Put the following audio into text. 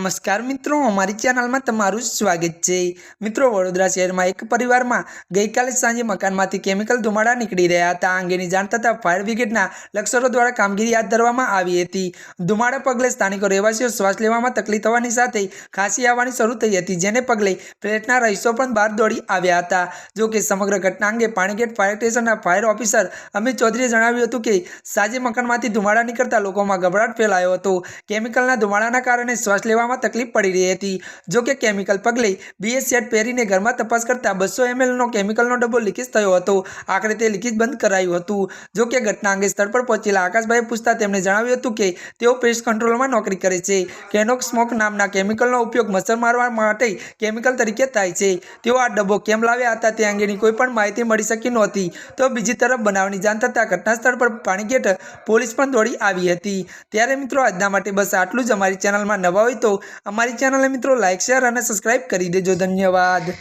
नमस्कार मित्रों, अमारी चेनल में तमारुं स्वागत है। मित्रों, वडोदरा शहर में एक परिवार में गई काले सांजे मकान में केमिकल धुमाड़ा निकली रहा था। आ अंगेनी जाण थता फायर ब्रिगेडना लश्करो द्वारा कामगीरी हाथ धरवामां आवी हती। धुमाड़ा पगले स्थानिक रहेवासीओ श्वास लेवामां तकलीफ थवानी साथे खांसी आववानी शरू थई हती, जेने पगले फ्लेटना रहीशो पण बहार दौड़ी आव्या हता। जो कि समग्र घटना अंगे पाणीगेट फायर स्टेशनना फायर ऑफिसर अमित चौधरीए जणाव्युं हतुं के सांजे मकानमांथी धुमाड़ा निकळता लोकोमां गभराट फैलायो हतो। केमिकलना धुमाड़ाना कारणे श्वास लेवामां तकलीफ पड़ी रही थी। जो कि केमिकल पगले बीएस सेट पहेरीने घरमां तपास करता 200 ml नो केमिकलनो डब्बो लीकेज थयो हतो। आखरे ते लीकेज बंध करायुं हतुं। जो कि घटना अंगे स्थळ पर पहोंचेला आकाशभाई पूछता तेमणे जणाव्युं हतुं के तेओ पेस्ट कंट्रोलमां नौकरी करे छे। केनोक स्मोक नामना केमिकलनो उपयोग मच्छर मारवा माटे केमिकल तरीके थाय छे। तेओ आ डब्बो केम लाव्या हता ते अंगेनी कोईपण माहिती मळी शकी नहोती। तो बीजी तरफ बनावनी जाण थता घटनास्थळ पर पाणीगेट पोलीस पण दौड़ी आवी हती। त्यारे मित्रों, आजना माटे बस आटલું જ। અમારી ચેનલમાં નવા હોય तो अमारी चैनल मित्रों लाइक शेयर और सब्सक्राइब कर दीजिए। धन्यवाद।